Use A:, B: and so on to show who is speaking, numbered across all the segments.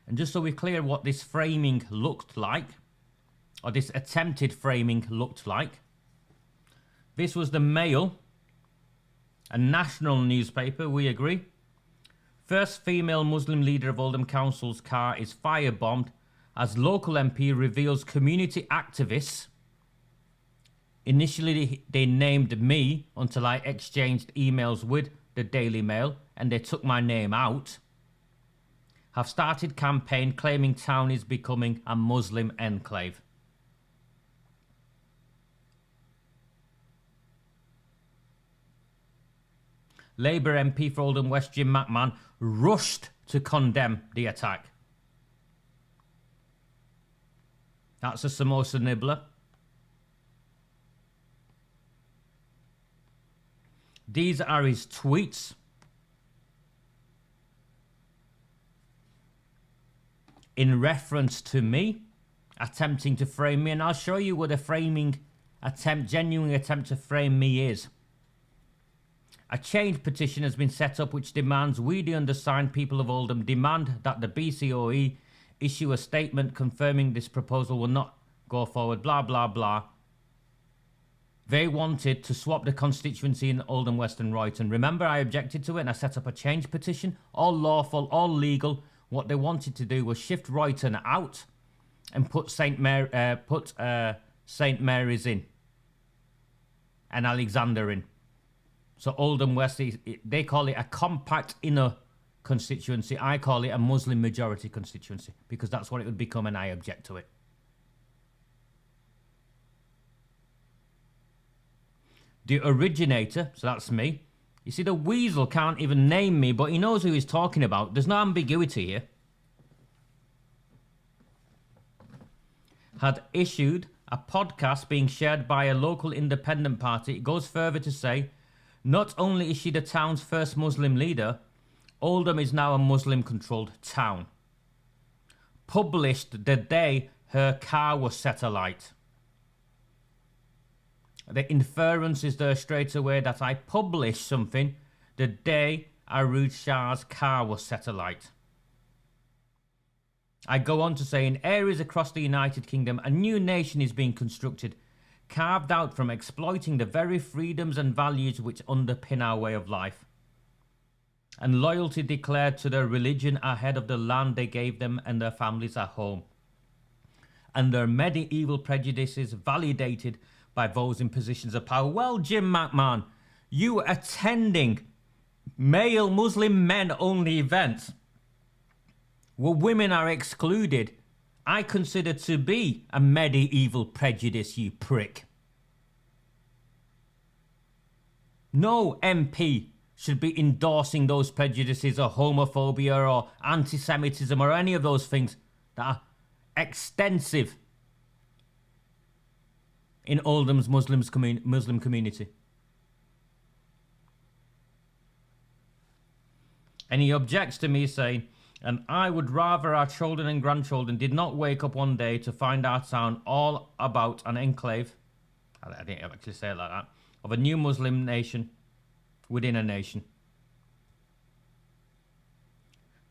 A: And just so we're clear what this framing looked like, or this attempted framing looked like, this was the Mail, a national newspaper, we agree. First female Muslim leader of Oldham Council's car is firebombed as local MP reveals community activists. Initially they named me until I exchanged emails with the Daily Mail and they took my name out. Have started campaign claiming town is becoming a Muslim enclave. Labour MP for Oldham West Jim McMahon rushed to condemn the attack. That's a samosa nibbler. These are his tweets. In reference to me, attempting to frame me, and I'll show you what a framing attempt, genuine attempt to frame me is. A change petition has been set up which demands we, the undersigned people of Oldham, demand that the BCOE issue a statement confirming this proposal will not go forward, blah, blah, blah. They wanted to swap the constituency in Oldham West and Royton. Remember, I objected to it and I set up a change petition, all lawful, all legal. What they wanted to do was shift Royton out and put St. Mary's in and Alexander in. So Oldham West, they call it a compact inner constituency. I call it a Muslim majority constituency because that's what it would become and I object to it. The originator, so that's me. You see, the weasel can't even name me, but he knows who he's talking about. There's no ambiguity here. Had issued a podcast being shared by a local independent party. It goes further to say, not only is she the town's first Muslim leader, Oldham is now a Muslim-controlled town. Published the day her car was set alight. The inference is there straight away that I published something the day AROOJ SHAH's car was set alight. I go on to say, in areas across the United Kingdom, a new nation is being constructed, carved out from exploiting the very freedoms and values which underpin our way of life. And loyalty declared to their religion ahead of the land they gave them and their families a home. And their medieval prejudices validated by those in positions of power. Well, Jim McMahon, you attending male Muslim men only events where women are excluded, I consider to be a medieval prejudice, you prick. No MP should be endorsing those prejudices or homophobia or anti-Semitism or any of those things that are extensive in Oldham's Muslim community. And he objects to me saying, and I would rather our children and grandchildren did not wake up one day to find our town all about an enclave, I didn't actually say it like that, of a new Muslim nation within a nation.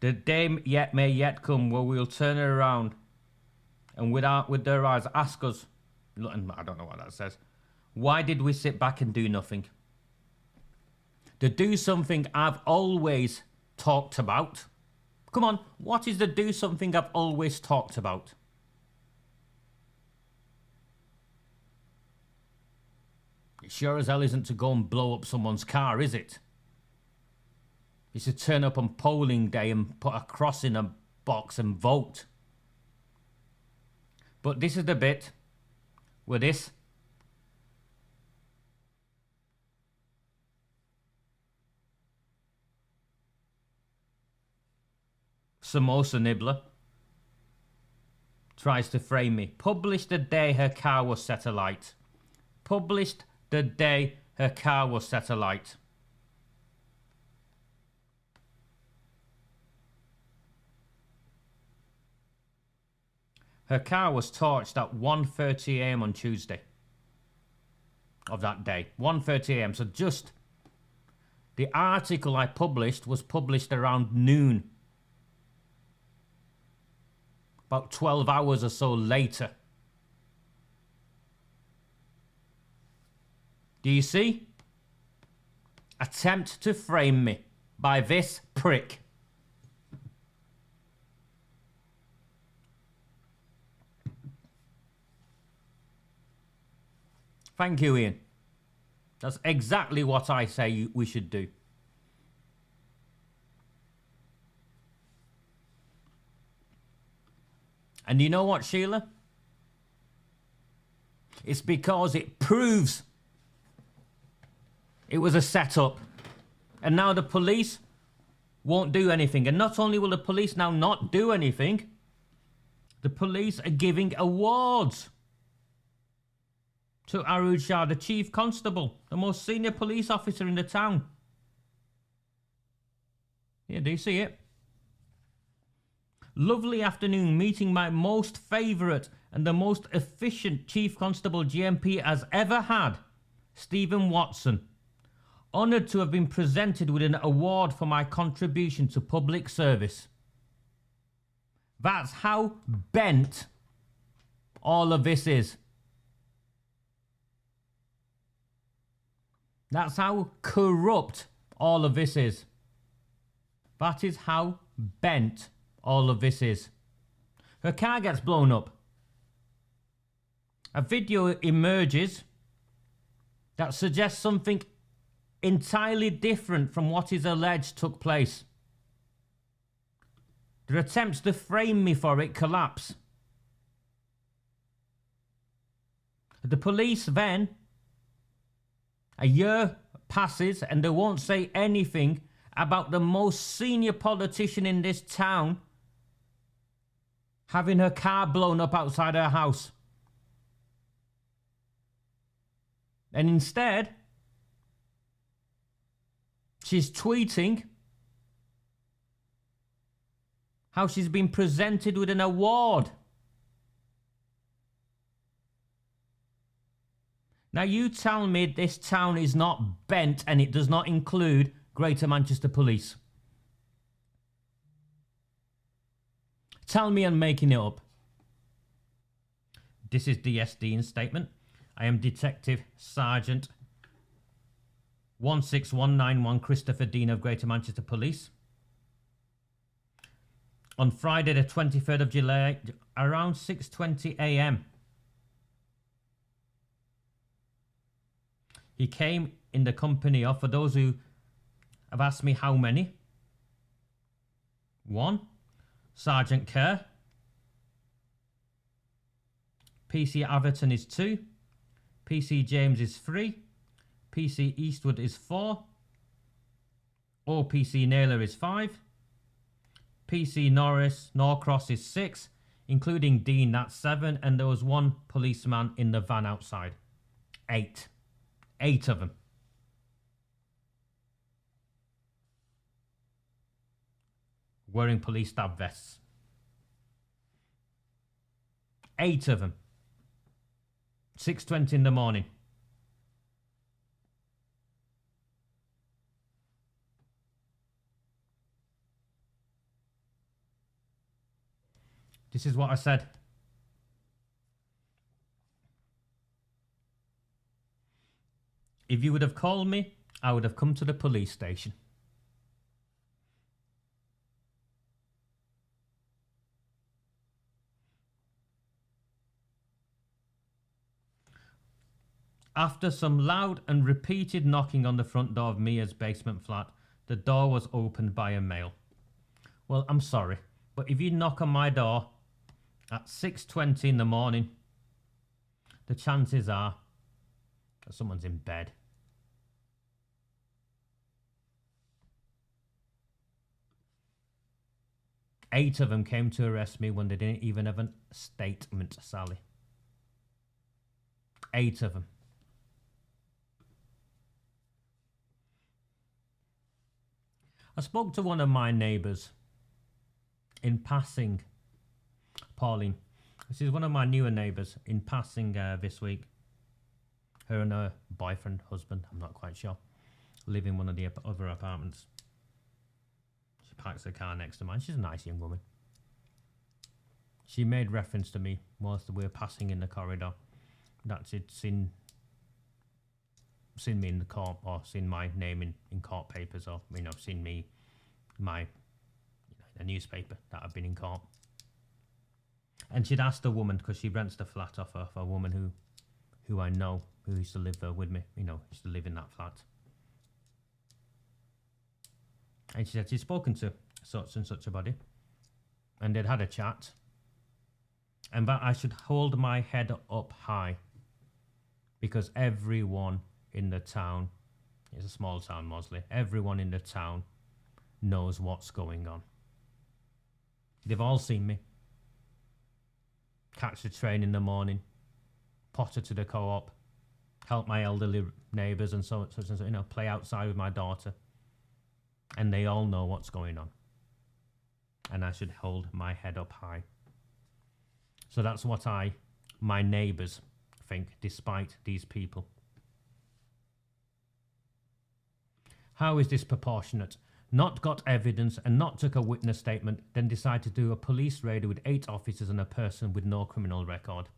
A: The day may yet come where we'll turn it around and with their eyes ask us, I don't know what that says, why did we sit back and do nothing? To do something I've always talked about. Come on, what is the do something I've always talked about? It sure as hell isn't to go and blow up someone's car, is it? It's to turn up on polling day and put a cross in a box and vote. But this is the bit where this samosa nibbler tries to frame me. Published the day her car was set alight. Published the day her car was set alight. Her car was torched at 1:30 AM on Tuesday of that day. 1:30 AM. So just the article I published was published around noon. about 12 hours or so later. Do you see? Attempt to frame me by this prick. Thank you, Ian. That's exactly what I say we should do. And you know what, Sheila? It's because it proves it was a setup. And now the police won't do anything. And not only will the police now not do anything, the police are giving awards to AROOJ SHAH, the chief constable, the most senior police officer in the town. Yeah, do you see it? Lovely afternoon, meeting my most favourite and the most efficient chief constable GMP has ever had, Stephen Watson. Honoured to have been presented with an award for my contribution to public service. That's how bent all of this is. That's how corrupt all of this is. That is how bent all of this is. Her car gets blown up. A video emerges that suggests something entirely different from what is alleged took place. Their attempts to frame me for it collapse. The police then, a year passes and they won't say anything about the most senior politician in this town having her car blown up outside her house. And instead, she's tweeting how she's been presented with an award. Now you tell me this town is not bent and it does not include Greater Manchester Police. Tell me I'm making it up. This is DS Dean's statement. I am Detective Sergeant 16191 Christopher Dean of Greater Manchester Police. On Friday the 23rd of July around 6:20 a.m. he came in the company of, for those who have asked me how many, 1. Sergeant Kerr. PC Atherton is 2. PC James is 3. PC Eastwood is 4. OPC Naylor is 5. PC Norcross is 6. Including Dean, that's 7. And there was 1 policeman in the van outside. 8. 8 of them. Wearing police stab vests. 8 of them. 6:20 in the morning. This is what I said. If you would have called me, I would have come to the police station. After some loud and repeated knocking on the front door of Mia's basement flat, the door was opened by a male. Well, I'm sorry, but if you knock on my door at 6:20 in the morning, the chances are that someone's in bed. Eight of them came to arrest me when they didn't even have a statement, Sally. 8 of them. I spoke to one of my neighbours in passing, Pauline. This is one of my newer neighbours in passing this week. Her and her boyfriend, husband, I'm not quite sure, live in one of the other apartments. She parks her car next to mine. She's a nice young woman. She made reference to me whilst we were passing in the corridor, that she'd seen me in the court, or seen my name in court papers, or, you know, seen me, a newspaper that I've been in court. And she'd asked a woman, because she rents the flat off of a woman who I know, who used to live with me, you know, used to live in that flat. And she said she'd spoken to such and such a body, and they'd had a chat, and that I should hold my head up high, because everyone in the town, it's a small town mostly, everyone in the town knows what's going on. They've all seen me catch the train in the morning, potter to the co-op, help my elderly neighbours and so such and so, you know, play outside with my daughter. And they all know what's going on. And I should hold my head up high. So that's what my neighbours think, despite these people. How is this proportionate? Not got evidence and not took a witness statement, then decide to do a police raid with 8 officers and a person with no criminal record.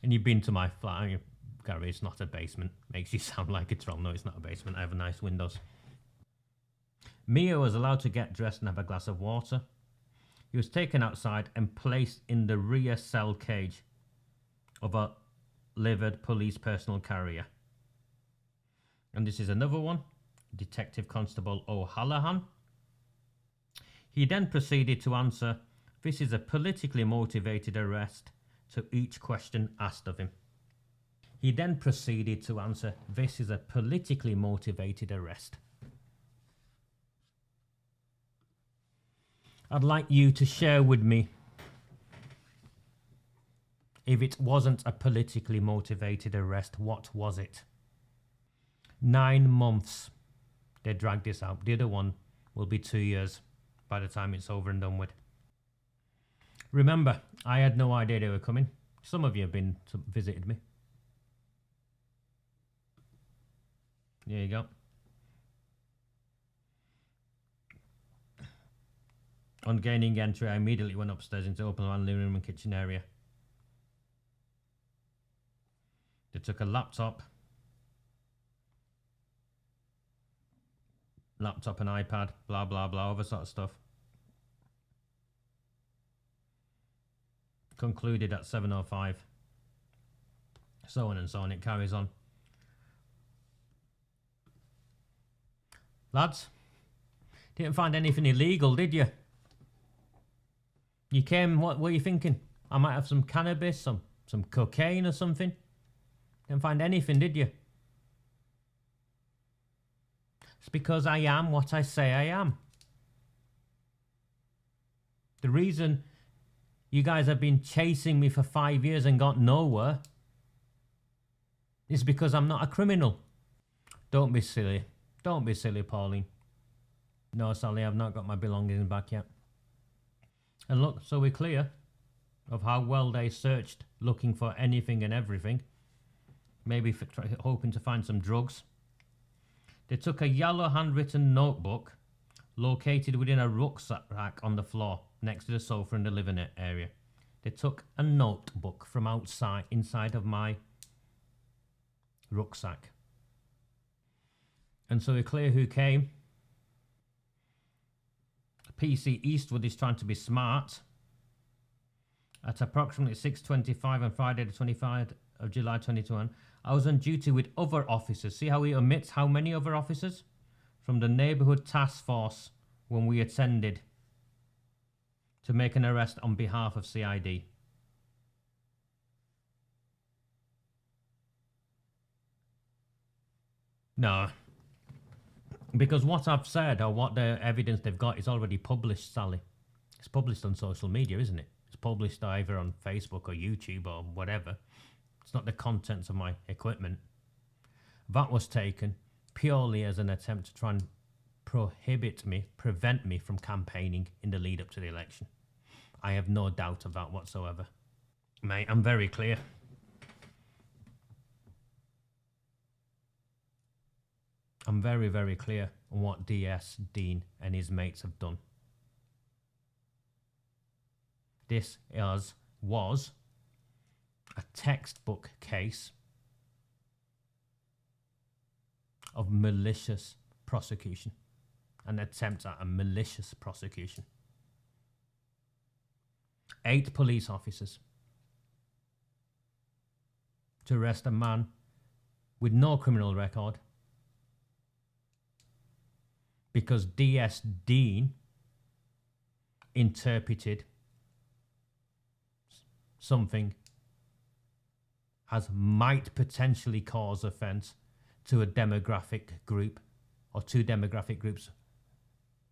A: And you've been to my flat, haven't you? Gary, it's not a basement. Makes you sound like it's wrong. No, it's not a basement. I have nice windows. Miah was allowed to get dressed and have a glass of water. He was taken outside and placed in the rear cell cage of a livered police personal carrier. And this is another one, Detective Constable O'Hallahan. He then proceeded to answer, "This is a politically motivated arrest," to each question asked of him. He then proceeded to answer, "This is a politically motivated arrest." I'd like you to share with me, if it wasn't a politically motivated arrest, what was it? 9 months they dragged this out. The other one will be 2 years by the time it's over and done with. Remember, I had no idea they were coming. Some of you have been visited me. There you go. On gaining entry, I immediately went upstairs into open plan, living room and kitchen area. They took a laptop and iPad, blah, blah, blah, other sort of stuff. Concluded at 7:05. So on and so on, it carries on. Lads, didn't find anything illegal, did you? You came, what were you thinking? I might have some cannabis, some cocaine or something. Didn't find anything, did you? It's because I am what I say I am. The reason you guys have been chasing me for 5 years and got nowhere is because I'm not a criminal. Don't be silly. Don't be silly, Pauline. No, Sally, I've not got my belongings back yet. And look, so we're clear of how well they searched, looking for anything and everything. Maybe hoping to find some drugs. They took a yellow handwritten notebook located within a rucksack on the floor next to the sofa in the living area. They took a notebook from inside of my rucksack. And so we're clear who came. PC Eastwood is trying to be smart. At approximately 6:25 on Friday the 25th of July 2021, I was on duty with other officers. See how he omits how many other officers? From the neighbourhood task force when we attended to make an arrest on behalf of CID. No. Because what I've said, or what the evidence they've got, is already published, Sally. It's published on social media, isn't it? It's published either on Facebook or YouTube or whatever. It's not the contents of my equipment. That was taken purely as an attempt to try and prevent me from campaigning in the lead up to the election. I have no doubt of that whatsoever. Mate, I'm very clear. I'm very, very clear on what DS Dean and his mates have done. This was a textbook case of malicious prosecution, an attempt at a malicious prosecution. 8 police officers to arrest a man with no criminal record because DS Dean interpreted something as might potentially cause offence to a demographic group or 2 demographic groups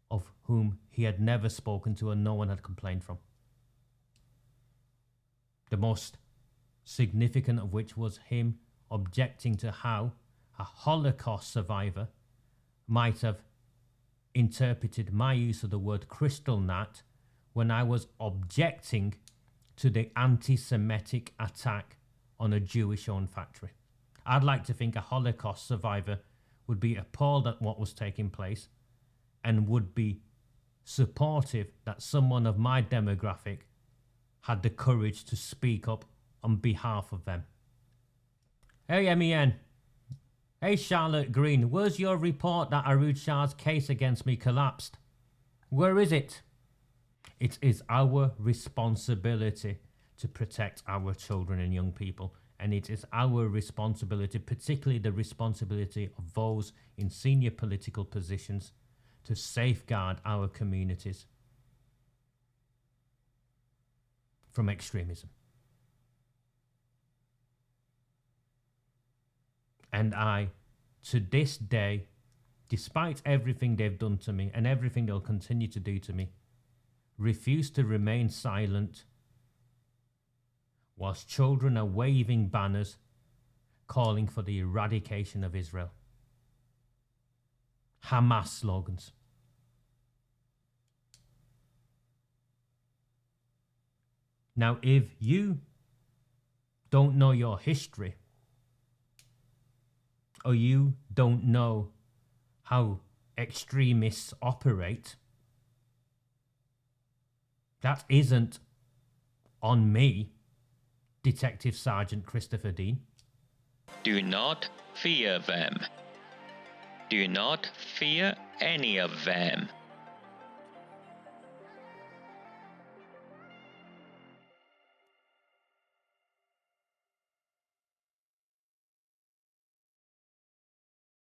A: of whom he had never spoken to and no one had complained from. The most significant of which was him objecting to how a Holocaust survivor might have interpreted my use of the word crystal nut when I was objecting to the anti-Semitic attack on a Jewish-owned factory. I'd like to think a Holocaust survivor would be appalled at what was taking place and would be supportive that someone of my demographic had the courage to speak up on behalf of them. Hey MEN, hey Charlotte Green, where's your report that AROOJ Shah's case against me collapsed? Where is it? It is our responsibility to protect our children and young people, and it is our responsibility, particularly the responsibility of those in senior political positions, to safeguard our communities from extremism. And I, to this day, despite everything they've done to me and everything they'll continue to do to me, refuse to remain silent whilst children are waving banners calling for the eradication of Israel. Hamas slogans. Now, if you don't know your history, or you don't know how extremists operate, that isn't on me, Detective Sergeant Christopher Dean.
B: Do not fear them. Do not fear any of them.